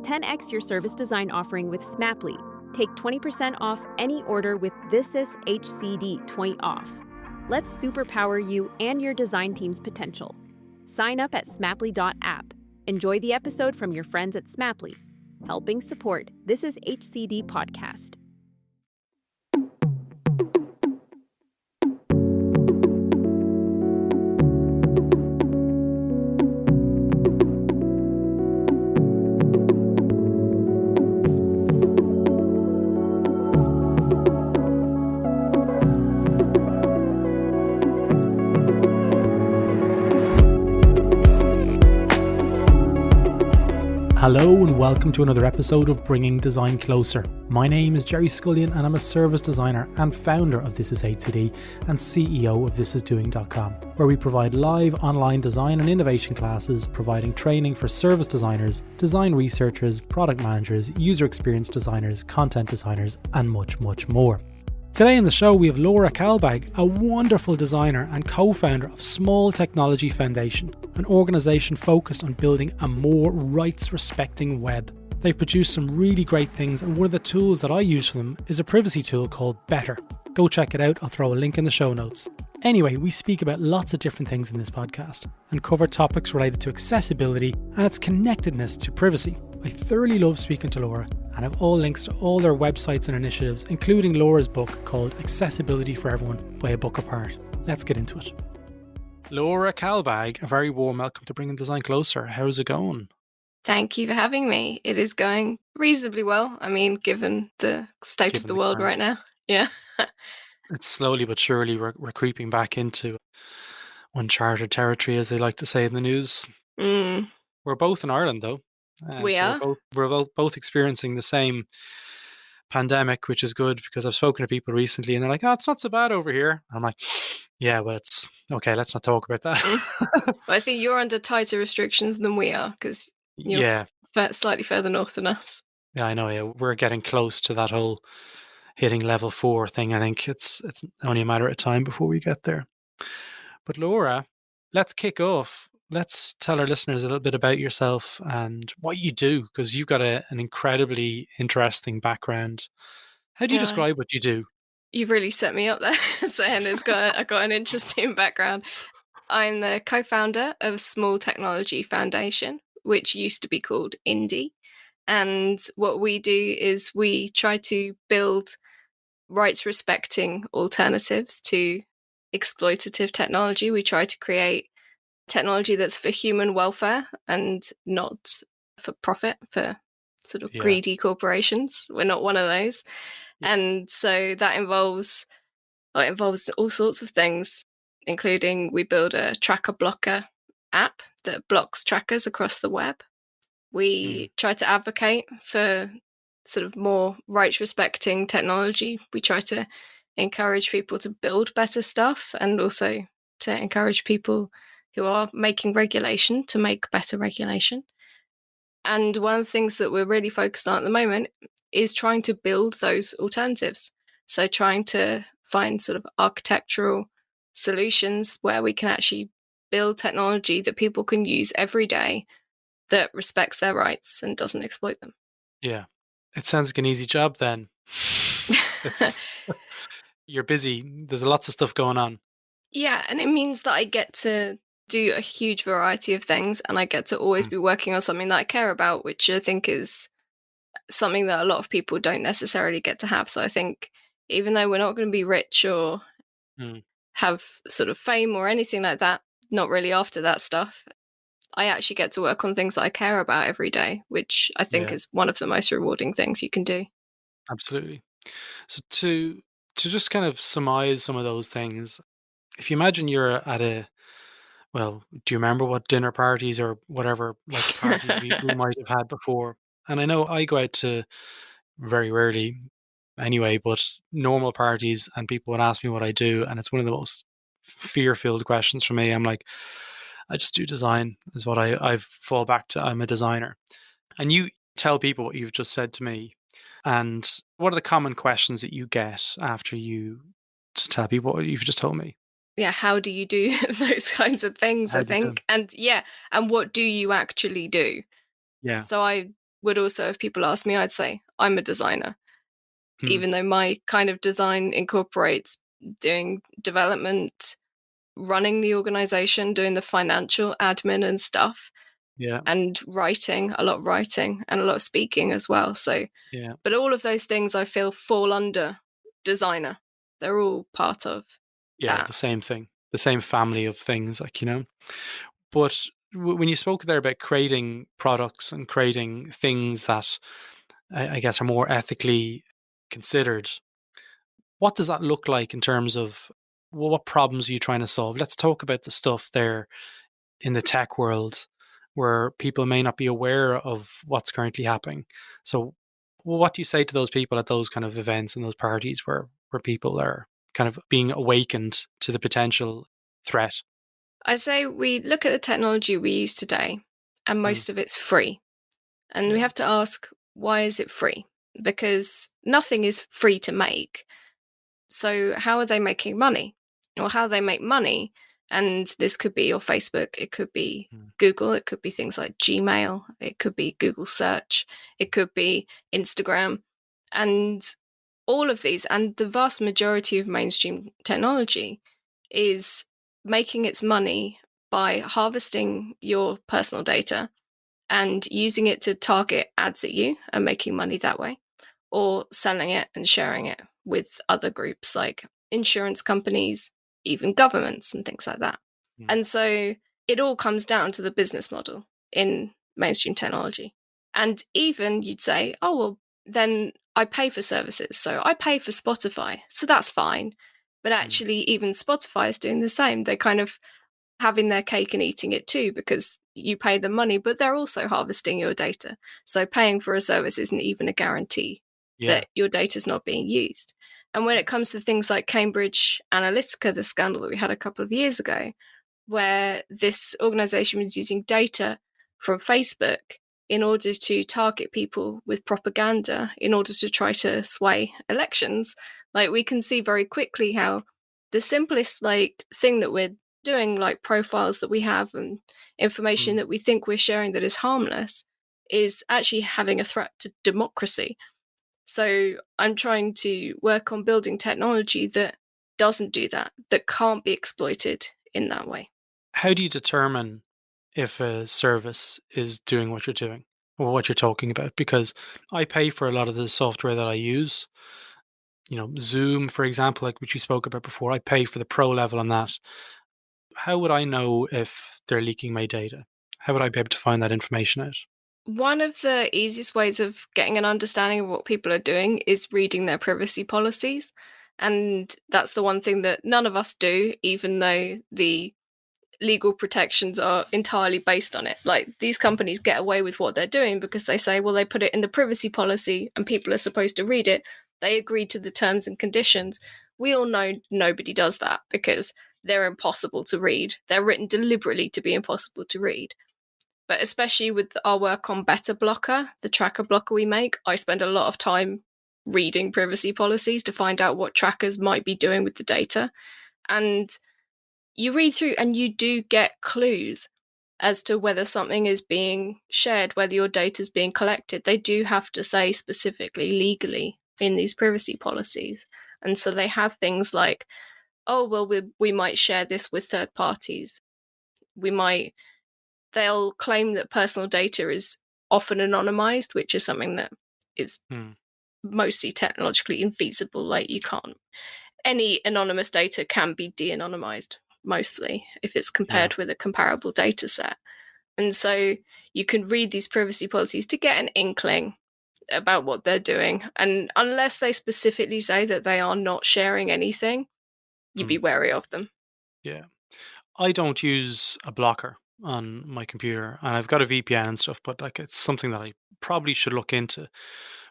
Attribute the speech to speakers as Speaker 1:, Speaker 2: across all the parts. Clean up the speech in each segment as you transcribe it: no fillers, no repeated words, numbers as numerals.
Speaker 1: 10x your service design offering with Smaply. Take 20% off any order with This Is HCD 20 off. Let's superpower you and your design team's potential. Sign up at smaply.app. Enjoy the episode from your friends at Smaply, helping support This Is HCD podcast.
Speaker 2: Hello and welcome to another episode of Bringing Design Closer. My name is Gerry Scullion and I'm a service designer and founder of This Is HCD and CEO of thisisdoing.com, where we provide live online design and innovation classes, providing training for service designers, design researchers, product managers, user experience designers, content designers, and much, much more. Today in the show we have Laura Kalbag, a wonderful designer and co-founder of Small Technology Foundation, an organisation focused on building a more rights-respecting web. They've produced some really great things, and one of the tools that I use for them is a privacy tool called Better. Go check it out, I'll throw a link in the show notes. Anyway, we speak about lots of different things in this podcast and cover topics related to accessibility and its connectedness to privacy. I thoroughly love speaking to Laura and have all links to all their websites and initiatives, including Laura's book called Accessibility for Everyone by A Book Apart. Let's get into it. Laura Kalbag, a very warm welcome to Bringing Design Closer. How's it going?
Speaker 3: Thank you for having me. It is going reasonably well. I mean, given the state of the world right now. Yeah.
Speaker 2: It's slowly but surely we're creeping back into uncharted territory, as they like to say in the news. We're both in Ireland, though.
Speaker 3: We are.
Speaker 2: We're both experiencing the same pandemic, which is good because I've spoken to people recently and they're like, "Oh, it's not so bad over here." I'm like, "Yeah, well, it's okay. Let's not talk about that."
Speaker 3: Well, I think you're under tighter restrictions than we are because you're slightly further north than us.
Speaker 2: Yeah, I know. Yeah, we're getting close to that whole hitting level 4 thing. I think it's only a matter of time before we get there. But Laura, let's kick off. Let's tell our listeners a little bit about yourself and what you do, because you've got an incredibly interesting background. How do you describe what you do?
Speaker 3: You've really set me up there, saying I've got an interesting background. I'm the co-founder of Small Technology Foundation, which used to be called Indie. And what we do is we try to build rights-respecting alternatives to exploitative technology. We try to create technology that's for human welfare and not for profit, for sort of greedy corporations. We're not one of those. And so that involves all sorts of things, including we build a tracker blocker app that blocks trackers across the web. We try to advocate for sort of more rights respecting technology. We try to encourage people to build better stuff and also to encourage people who are making regulation to make better regulation. And one of the things that we're really focused on at the moment is trying to build those alternatives. So trying to find sort of architectural solutions where we can actually build technology that people can use every day that respects their rights and doesn't exploit them.
Speaker 2: Yeah. It sounds like an easy job then. You're busy. There's lots of stuff going on.
Speaker 3: Yeah, and it means that I get to do a huge variety of things and I get to always be working on something that I care about, which I think is something that a lot of people don't necessarily get to have. So I think even though we're not going to be rich or have sort of fame or anything like that, not really after that stuff, I actually get to work on things that I care about every day, which I think is one of the most rewarding things you can do.
Speaker 2: Absolutely. So to just kind of surmise some of those things, if you imagine you're at do you remember what dinner parties or whatever like parties we might have had before? And I know I go out to very rarely anyway, but normal parties and people would ask me what I do. And it's one of the most fear-filled questions for me. I'm like, I just do design is what I fall back to. I'm a designer. And you tell people what you've just said to me. And what are the common questions that you get after you just tell people what you've just told me?
Speaker 3: Yeah, how do you do those kinds of things, I think? And and what do you actually do?
Speaker 2: Yeah.
Speaker 3: So I would also, if people ask me, I'd say I'm a designer, even though my kind of design incorporates doing development, running the organization, doing the financial admin and stuff, and writing, a lot of writing and a lot of speaking as well. So, but all of those things I feel fall under designer. They're all part of that.
Speaker 2: The same thing, the same family of things, like, But when you spoke there about creating products and creating things that I guess are more ethically considered, what does that look like in terms of what problems are you trying to solve? Let's talk about the stuff there in the tech world where people may not be aware of what's currently happening. So what do you say to those people at those kind of events and those parties where people are kind of being awakened to the potential threat?
Speaker 3: I say we look at the technology we use today, and most of it's free. And we have to ask, why is it free? Because nothing is free to make. So how are they making money? Or how they make money? And this could be your Facebook, it could be Google, it could be things like Gmail, it could be Google search, it could be Instagram. And all of these, and the vast majority of mainstream technology, is making its money by harvesting your personal data and using it to target ads at you and making money that way, or selling it and sharing it with other groups like insurance companies, even governments and things like that. And so it all comes down to the business model in mainstream technology. And even you'd say, oh, well, then I pay for services. So I pay for Spotify. So that's fine. But actually, even Spotify is doing the same. They're kind of having their cake and eating it too, because you pay them money, but they're also harvesting your data. So paying for a service isn't even a guarantee that your data is not being used. And when it comes to things like Cambridge Analytica, the scandal that we had a couple of years ago, where this organization was using data from Facebook in order to target people with propaganda in order to try to sway elections, like, we can see very quickly how the simplest thing that we're doing, like profiles that we have and information that we think we're sharing that is harmless, is actually having a threat to democracy. So I'm trying to work on building technology that doesn't do that, that can't be exploited in that way.
Speaker 2: How do you determine if a service is doing what you're doing or what you're talking about? Because I pay for a lot of the software that I use. Zoom, for example, like which we spoke about before, I pay for the pro level on that. How would I know if they're leaking my data? How would I be able to find that information out?
Speaker 3: One of the easiest ways of getting an understanding of what people are doing is reading their privacy policies. And that's the one thing that none of us do, even though the legal protections are entirely based on it. Like, these companies get away with what they're doing because they say, well, they put it in the privacy policy and people are supposed to read it. They agree to the terms and conditions. We all know nobody does that because they're impossible to read. They're written deliberately to be impossible to read. But especially with our work on Beta Blocker, the tracker blocker we make, I spend a lot of time reading privacy policies to find out what trackers might be doing with the data. And you read through and you do get clues as to whether something is being shared, whether your data is being collected. They do have to say specifically legally in these privacy policies. And so they have things like, oh, well, we might share this with third parties. They'll claim that personal data is often anonymized, which is something that is mostly technologically infeasible. Like, you can't, any anonymous data can be de-anonymized mostly if it's compared with a comparable data set. And so you can read these privacy policies to get an inkling about what they're doing. And unless they specifically say that they are not sharing anything, you'd be wary of them.
Speaker 2: Yeah. I don't use a blocker on my computer, and I've got a VPN and stuff, but like, it's something that I probably should look into.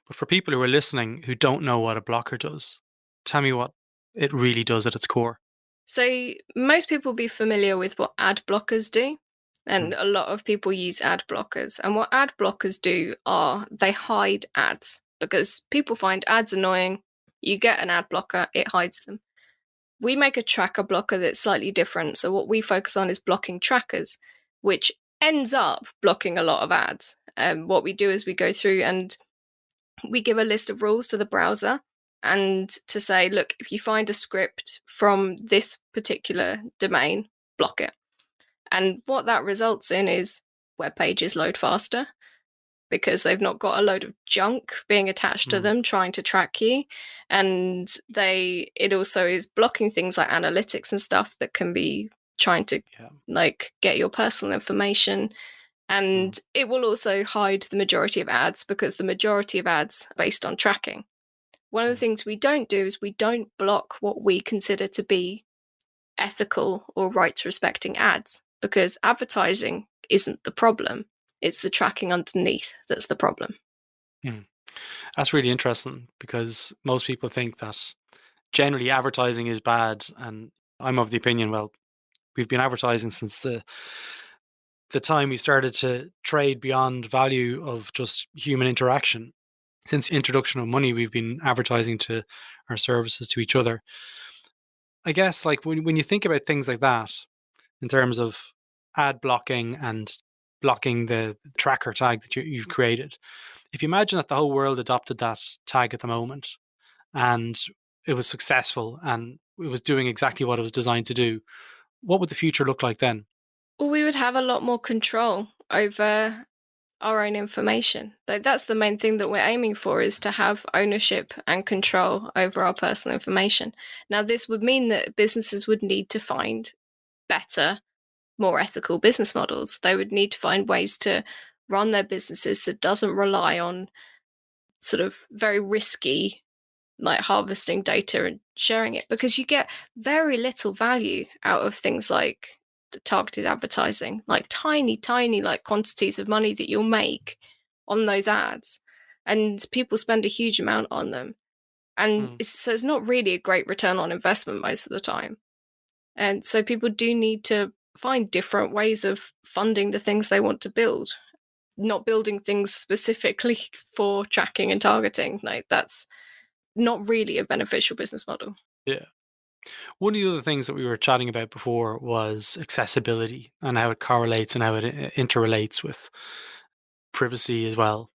Speaker 2: But for people who are listening who don't know what a blocker does, tell me what it really does at its core.
Speaker 3: So most people will be familiar with what ad blockers do, and a lot of people use ad blockers. And what ad blockers do are they hide ads because people find ads annoying. You get an ad blocker, it hides them. We make a tracker blocker that's slightly different. So what we focus on is blocking trackers, which ends up blocking a lot of ads. What we do is we go through and we give a list of rules to the browser and to say, look, if you find a script from this particular domain, block it. And what that results in is web pages load faster because they've not got a load of junk being attached to them trying to track you. And it also is blocking things like analytics and stuff that can be trying to like get your personal information. And it will also hide the majority of ads because the majority of ads are based on tracking. One of the things we don't do is we don't block what we consider to be ethical or rights respecting ads, because advertising isn't the problem. It's the tracking underneath that's the problem.
Speaker 2: That's really interesting, because most people think that generally advertising is bad. And I'm of the opinion, well, we've been advertising since the time we started to trade beyond value of just human interaction. Since the introduction of money, we've been advertising to our services to each other. I guess, like, when you think about things like that, in terms of ad blocking and blocking the tracker tag that you've created, if you imagine that the whole world adopted that tag at the moment and it was successful and it was doing exactly what it was designed to do, what would the future look like then?
Speaker 3: Well, we would have a lot more control over our own information. That's the main thing that we're aiming for, is to have ownership and control over our personal information. Now, this would mean that businesses would need to find better, more ethical business models. They would need to find ways to run their businesses that doesn't rely on sort of very risky, like harvesting data and sharing it, because you get very little value out of things like targeted advertising, like tiny like quantities of money that you'll make on those ads, and people spend a huge amount on them, and so it's not really a great return on investment most of the time. And so people do need to find different ways of funding the things they want to build, not building things specifically for tracking and targeting. Like, that's not really a beneficial business model.
Speaker 2: Yeah. One of the other things that we were chatting about before was accessibility and how it correlates and how it interrelates with privacy as well.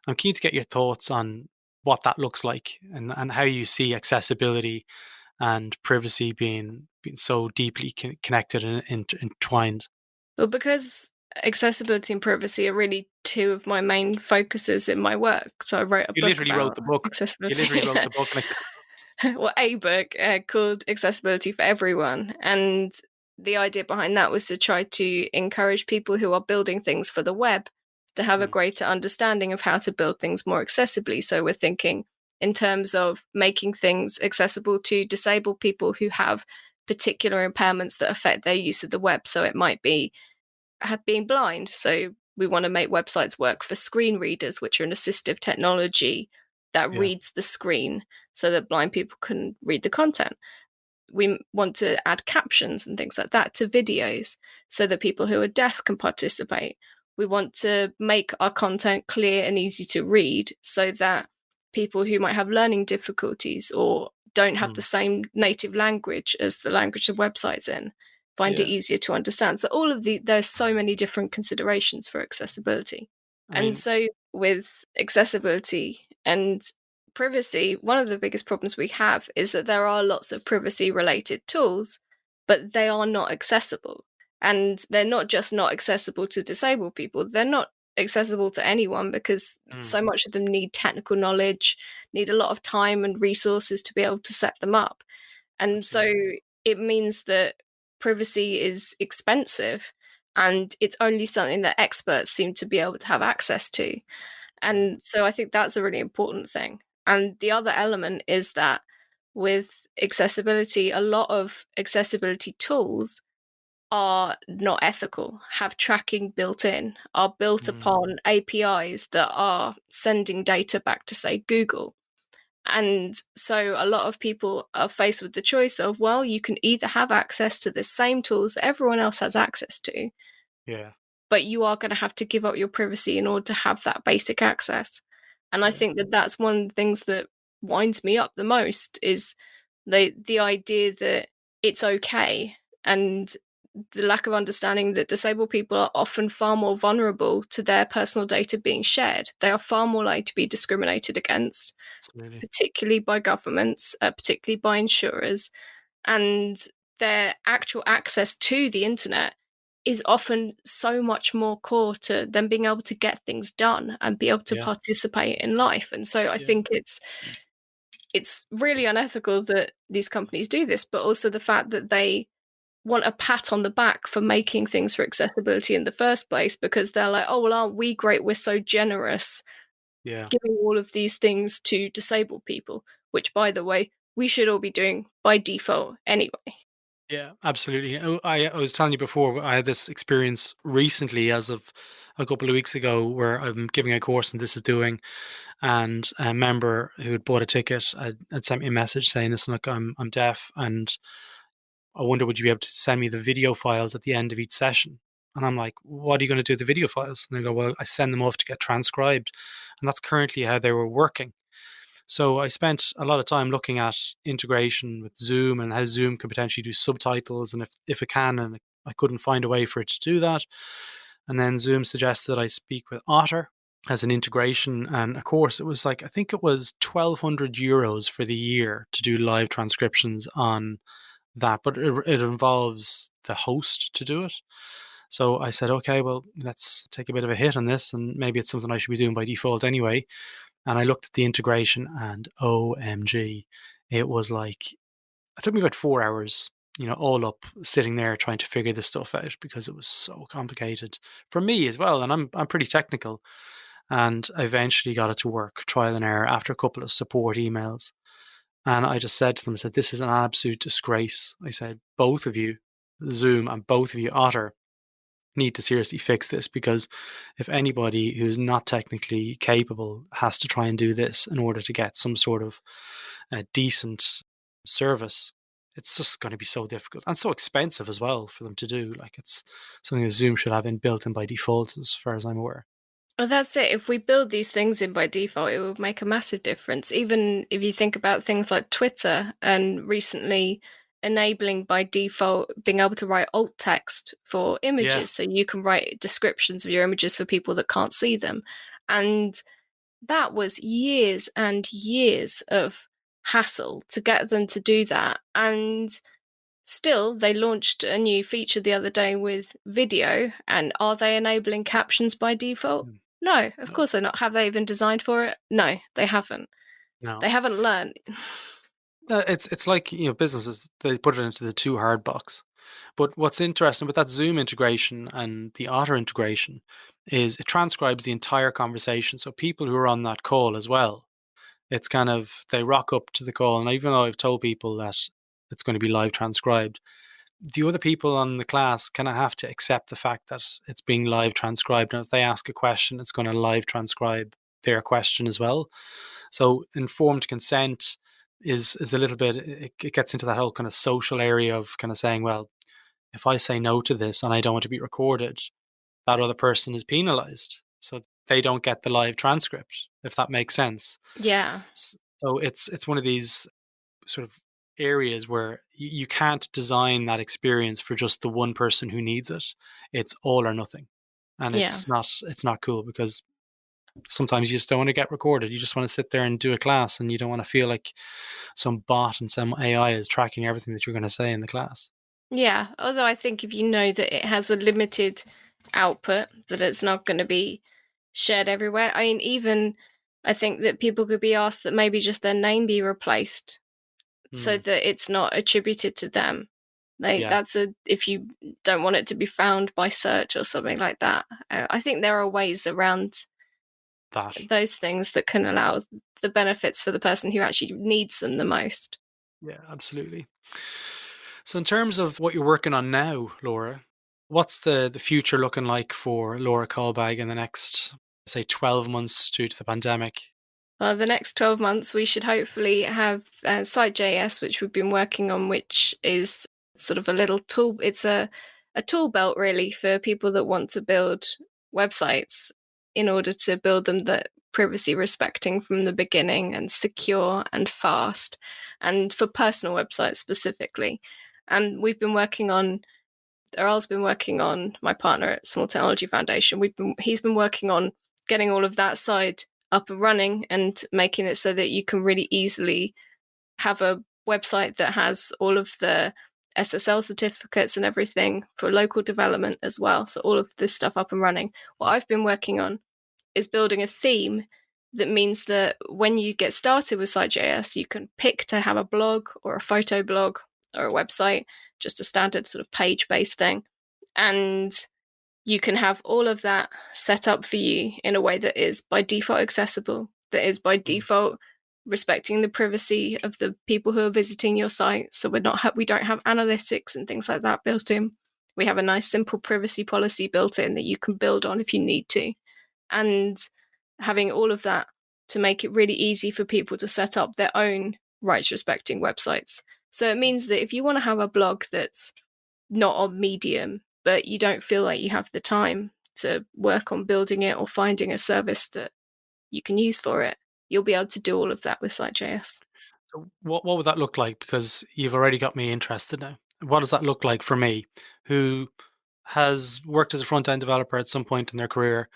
Speaker 2: I'm keen to get your thoughts on what that looks like, and how you see accessibility and privacy being so deeply connected and entwined.
Speaker 3: Well, because accessibility and privacy are really two of my main focuses in my work. So I wrote a
Speaker 2: You
Speaker 3: book
Speaker 2: literally wrote
Speaker 3: about
Speaker 2: the book.
Speaker 3: accessibility.
Speaker 2: You literally wrote the book.
Speaker 3: Well, a book called Accessibility for Everyone. And the idea behind that was to try to encourage people who are building things for the web to have a greater understanding of how to build things more accessibly. So we're thinking in terms of making things accessible to disabled people who have particular impairments that affect their use of the web. So it might be being blind. So we want to make websites work for screen readers, which are an assistive technology that reads the screen so that blind people can read the content. We want to add captions and things like that to videos so that people who are deaf can participate. We want to make our content clear and easy to read so that people who might have learning difficulties or don't have the same native language as the language the website's in find it easier to understand. So there's so many different considerations for accessibility. And so with accessibility and privacy, one of the biggest problems we have is that there are lots of privacy related tools, but they are not accessible. And they're not just not accessible to disabled people, they're not accessible to anyone, because so much of them need technical knowledge, need a lot of time and resources to be able to set them up. And so it means that privacy is expensive, and it's only something that experts seem to be able to have access to. And so I think that's a really important thing. And the other element is that with accessibility, a lot of accessibility tools are not ethical, have tracking built in, are built upon APIs that are sending data back to, say, Google. And so a lot of people are faced with the choice of, well, you can either have access to the same tools that everyone else has access to, but you are going to have to give up your privacy in order to have that basic access. And I think that that's one of the things that winds me up the most, is the idea that it's okay and the lack of understanding that disabled people are often far more vulnerable to their personal data being shared. They are far more likely to be discriminated against,
Speaker 2: Absolutely.
Speaker 3: particularly by governments, particularly by insurers, and their actual access to the internet is often so much more core to them being able to get things done and be able to
Speaker 2: Yeah.
Speaker 3: participate in life. And so I
Speaker 2: Yeah.
Speaker 3: think it's really unethical that these companies do this, but also the fact that they want a pat on the back for making things for accessibility in the first place, because they're like, oh, well, aren't we great? We're so generous
Speaker 2: Yeah.
Speaker 3: giving all of these things to disabled people, which, by the way, we should all be doing by default anyway.
Speaker 2: Yeah, absolutely. I was telling you before, I had this experience recently, as of a couple of weeks ago, where I'm giving a course and This Is Doing, and a member who had bought a ticket had sent me a message saying, "Listen, look, I'm deaf, and I wonder would you be able to send me the video files at the end of each session?" And I'm like, "What are you going to do with the video files?" And they go, "Well, I send them off to get transcribed," and that's currently how they were working. So I spent a lot of time looking at integration with Zoom and how Zoom can potentially do subtitles, and if it can, and I couldn't find a way for it to do that. And then Zoom suggested that I speak with Otter as an integration, and of course it was like, I think it was €1,200 for the year to do live transcriptions on that, but it involves the host to do it. So I said, okay, well, let's take a bit of a hit on this, and maybe it's something I should be doing by default anyway. And I looked at the integration, and OMG, it was like, it took me about 4 hours, all up, sitting there trying to figure this stuff out because it was so complicated for me as well. And I'm pretty technical. And I eventually got it to work, trial and error, after a couple of support emails. And I just said to them, I said, this is an absolute disgrace. I said, both of you, Zoom, and both of you, Otter, need to seriously fix this, because if anybody who's not technically capable has to try and do this in order to get some sort of decent service, it's just going to be so difficult and so expensive as well for them to do. Like, it's something that Zoom should have built in by default, as far as I'm aware.
Speaker 3: Well, that's it. If we build these things in by default, it would make a massive difference. Even if you think about things like Twitter and recently enabling by default being able to write alt text for
Speaker 2: Yeah.
Speaker 3: images. So you can write descriptions of your images for people that can't see them. And that was years and years of hassle to get them to do that. And still, they launched a new feature the other day with video. And are they enabling captions by default?
Speaker 2: Mm.
Speaker 3: No, of
Speaker 2: No.
Speaker 3: course they're not. Have they even designed for it? No, they haven't.
Speaker 2: No.
Speaker 3: They haven't learned.
Speaker 2: It's like, businesses, they put it into the too hard box. But what's interesting with that Zoom integration and the Otter integration is it transcribes the entire conversation. So people who are on that call as well, it's kind of, they rock up to the call. And even though I've told people that it's going to be live transcribed, the other people on the class kind of have to accept the fact that it's being live transcribed. And if they ask a question, it's going to live transcribe their question as well. So informed consent is a little bit, it gets into that whole kind of social area of kind of saying, well, if I say no to this and I don't want to be recorded, that other person is penalized. So they don't get the live transcript, if that makes sense.
Speaker 3: Yeah.
Speaker 2: So it's one of these sort of areas where you can't design that experience for just the one person who needs it. It's all or nothing. And
Speaker 3: Yeah.
Speaker 2: it's not cool, because sometimes you just don't want to get recorded. You just want to sit there and do a class, and you don't want to feel like some bot and some AI is tracking everything that you're going to say in the class.
Speaker 3: Yeah. Although I think if you know that it has a limited output, that it's not going to be shared everywhere. I mean, even I think that people could be asked that maybe just their name be replaced so
Speaker 2: Mm,
Speaker 3: that it's not attributed to them. Like
Speaker 2: yeah,
Speaker 3: that's if you don't want it to be found by search or something like that. I think there are ways around
Speaker 2: that.
Speaker 3: those things that can allow the benefits for the person who actually needs them the most.
Speaker 2: Yeah, absolutely. So in terms of what you're working on now, Laura, what's the future looking like for Laura Kalbag in the next, say, 12 months due to the pandemic?
Speaker 3: Well, the next 12 months, we should hopefully have Site.js, which we've been working on, which is sort of a little tool. It's a tool belt, really, for people that want to build websites in order to build them that privacy respecting from the beginning and secure and fast, and for personal websites specifically. And we've been working on Earl's been working on, my partner at Small Technology Foundation, he's been working on getting all of that side up and running and making it so that you can really easily have a website that has all of the SSL certificates and everything for local development as well. So all of this stuff up and running. What I've been working on is building a theme that means that when you get started with Site.js, you can pick to have a blog or a photo blog or a website, just a standard sort of page-based thing. And you can have all of that set up for you in a way that is by default accessible, that is by default respecting the privacy of the people who are visiting your site. So we don't have analytics and things like that built in. We have a nice simple privacy policy built in that you can build on if you need to. And having all of that to make it really easy for people to set up their own rights respecting websites. So it means that if you want to have a blog that's not on Medium, but you don't feel like you have the time to work on building it or finding a service that you can use for it, you'll be able to do all of that with Site.js.
Speaker 2: So what would that look like? Because you've already got me interested now. What does that look like for me, who has worked as a front end developer at some point in their career,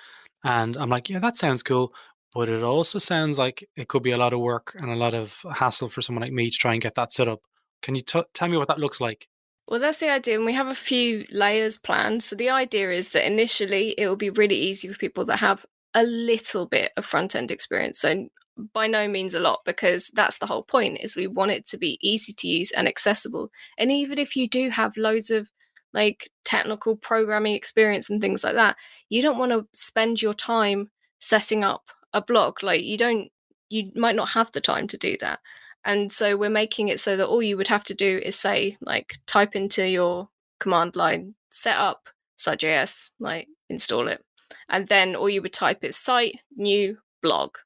Speaker 2: and I'm like, yeah, that sounds cool, but it also sounds like it could be a lot of work and a lot of hassle for someone like me to try and get that set up. Can you tell me what that looks like?
Speaker 3: Well, that's the idea, and we have a few layers planned. So the idea is that initially it will be really easy for people that have a little bit of front-end experience. So by no means a lot, because that's the whole point, is we want it to be easy to use and accessible. And even if you do have loads of like technical programming experience and things like that, you don't want to spend your time setting up a blog. Like you might not have the time to do that. And so we're making it so that all you would have to do is say, like, type into your command line, set up Site.js, like, install it. And then all you would type is site, new, blog.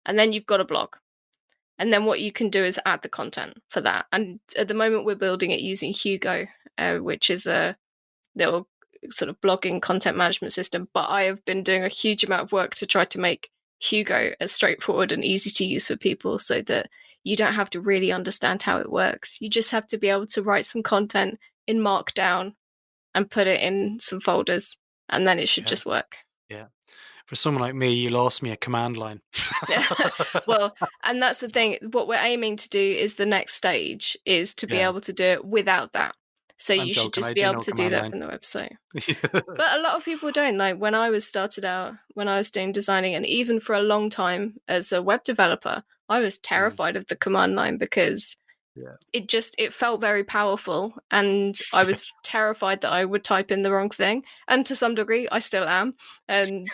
Speaker 3: And then you've got a blog. And then what you can do is add the content for that. And at the moment, we're building it using Hugo, which is a little sort of blogging content management system. But I have been doing a huge amount of work to try to make Hugo as straightforward and easy to use for people so that you don't have to really understand how it works. You just have to be able to write some content in Markdown and put it in some folders, and then it should just work.
Speaker 2: Yeah. For someone like me, you lost me at command line.
Speaker 3: Well, and that's the thing. What we're aiming to do is the next stage is to be able to do it without that. So you should just be able to do that from the website. But a lot of people don't. Like when I was started out, when I was doing designing, and even for a long time as a web developer, I was terrified of the command line because it felt very powerful, and I was terrified that I would type in the wrong thing. And to some degree, I still am. And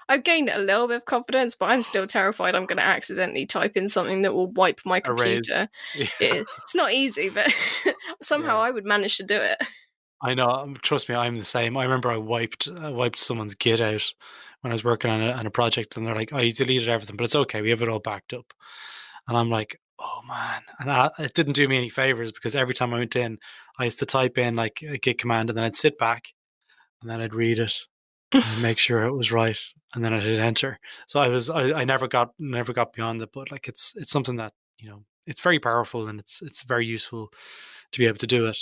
Speaker 3: I've gained a little bit of confidence, but I'm still terrified I'm going to accidentally type in something that will wipe my computer. It's not easy, but somehow I would manage to do it.
Speaker 2: I know. Trust me, I'm the same. I remember I wiped someone's Git out when I was working on a project, and they're like, "Oh, you deleted everything, but it's okay. We have it all backed up." And I'm like, "Oh man!" And it didn't do me any favors because every time I went in, I used to type in like a Git command, and then I'd sit back, and then I'd read it and make sure it was right, and then I'd hit enter. So I never got beyond it. But like it's something that it's very powerful, and it's very useful to be able to do it.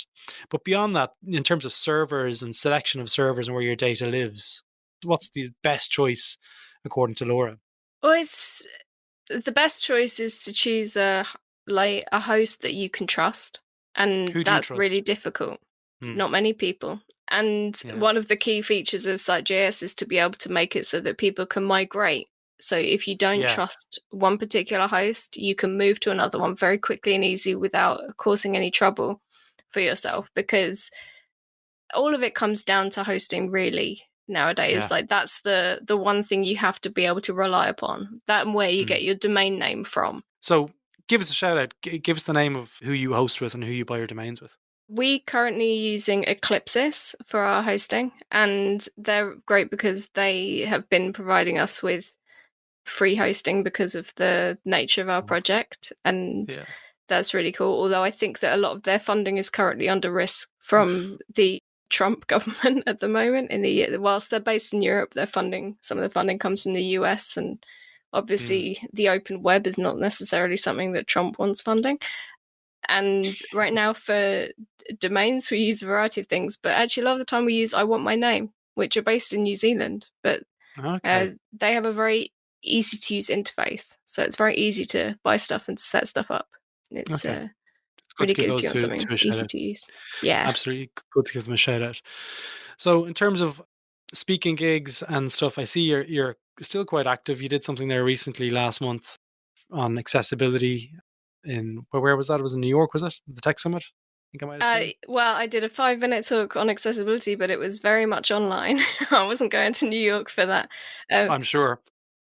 Speaker 2: But beyond that, in terms of servers and selection of servers and where your data lives, what's the best choice according to Laura?
Speaker 3: Well, the best choice is to choose a host that you can trust, and that's really difficult. Not many people. And one of the key features of Site.js is to be able to make it so that people can migrate. So if you don't trust one particular host, you can move to another one very quickly and easy without causing any trouble for yourself, because all of it comes down to hosting really nowadays. Like that's the one thing you have to be able to rely upon, that and where you get your domain name from.
Speaker 2: So give us a shout out. Give us the name of who you host with and who you buy your domains with.
Speaker 3: We currently using Eclipsys for our hosting, and they're great because they have been providing us with free hosting because of the nature of our project, and that's really cool. Although I think that a lot of their funding is currently under risk from the Trump government at the moment. Whilst they're based in Europe, some of the funding comes from the US, and obviously the open web is not necessarily something that Trump wants funding. And right now for domains, we use a variety of things, but actually a lot of the time we use I Want My Name, which are based in New Zealand, but they have a very easy to use interface. So it's very easy to buy stuff and to set stuff up. It's really good if you want something easy to use. Yeah.
Speaker 2: Absolutely good to give them a shout out. So in terms of speaking gigs and stuff, I see you're still quite active. You did something there recently last month on accessibility where was that? It was in New York, was it? The Tech Summit? I think I might have seen.
Speaker 3: Well, I did a 5-minute talk on accessibility, but it was very much online. I wasn't going to New York for that.
Speaker 2: I'm sure.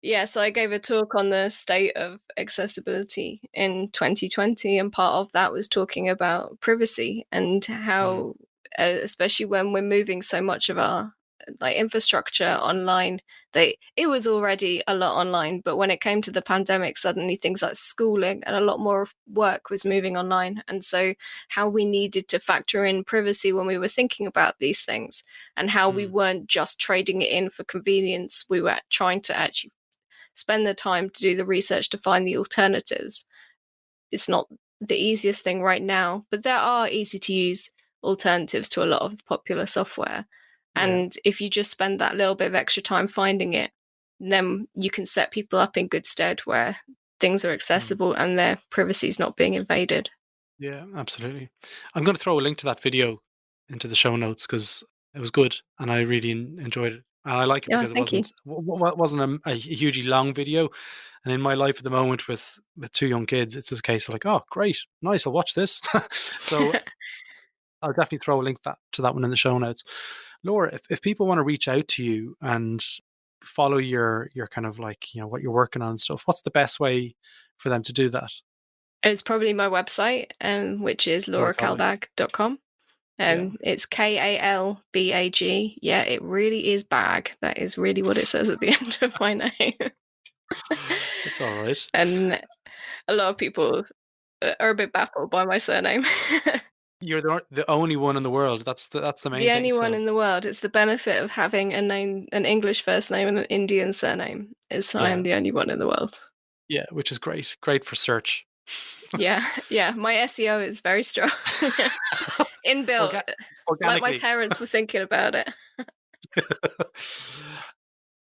Speaker 3: Yeah, so I gave a talk on the state of accessibility in 2020, and part of that was talking about privacy and how, especially when we're moving so much of our infrastructure online, it was already a lot online, but when it came to the pandemic, suddenly things like schooling and a lot more work was moving online. And so how we needed to factor in privacy when we were thinking about these things, and how we weren't just trading it in for convenience, we were trying to actually spend the time to do the research to find the alternatives. It's not the easiest thing right now, but there are easy to use alternatives to a lot of the popular software. And if you just spend that little bit of extra time finding it, then you can set people up in good stead where things are accessible and their privacy is not being invaded.
Speaker 2: Yeah, absolutely. I'm going to throw a link to that video into the show notes because it was good and I really enjoyed it. And I like it because it wasn't a hugely long video. And in my life at the moment with 2 young kids, it's just a case of like, oh, great, nice, I'll watch this. So I'll definitely throw a link to that one in the show notes. Laura, if people want to reach out to you and follow your kind of like, what you're working on and stuff, what's the best way for them to do that?
Speaker 3: It's probably my website, which is laurakalbag.com. It's Kalbag. Yeah, it really is bag. That is really what it says at the end of my name.
Speaker 2: It's all right.
Speaker 3: And a lot of people are a bit baffled by my surname.
Speaker 2: You're the only one in the world. That's the main thing.
Speaker 3: The only one in the world. It's the benefit of having an English first name and an Indian surname. I am the only one in the world.
Speaker 2: Yeah, which is great. Great for search.
Speaker 3: Yeah. My SEO is very strong. Inbuilt. Like my parents were thinking about it.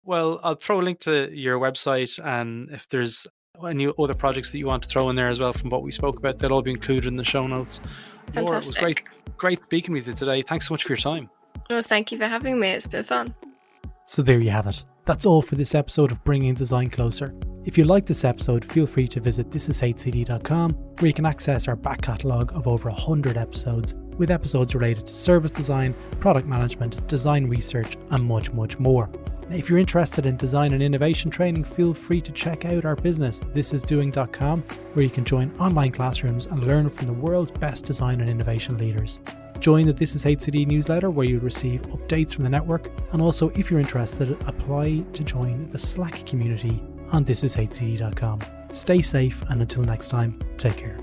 Speaker 2: Well, I'll throw a link to your website, and if there's any other projects that you want to throw in there as well from what we spoke about, they'll all be included in the show notes.
Speaker 3: Fantastic.
Speaker 2: Laura, it was great speaking with you today. Thanks so much for your time.
Speaker 3: Well, thank you for having me. It's been fun.
Speaker 2: So there you have it. That's all for this episode of Bringing Design Closer. If you like this episode, feel free to visit thisishcd.com, where you can access our back catalogue of over 100 episodes, with episodes related to service design, product management, design research, and much, much more. Now, if you're interested in design and innovation training, feel free to check out our business, thisisdoing.com, where you can join online classrooms and learn from the world's best design and innovation leaders. Join the This Is HCD newsletter, where you'll receive updates from the network, and also, if you're interested, apply to join the Slack community on thisishcd.com. Stay safe, and until next time, take care.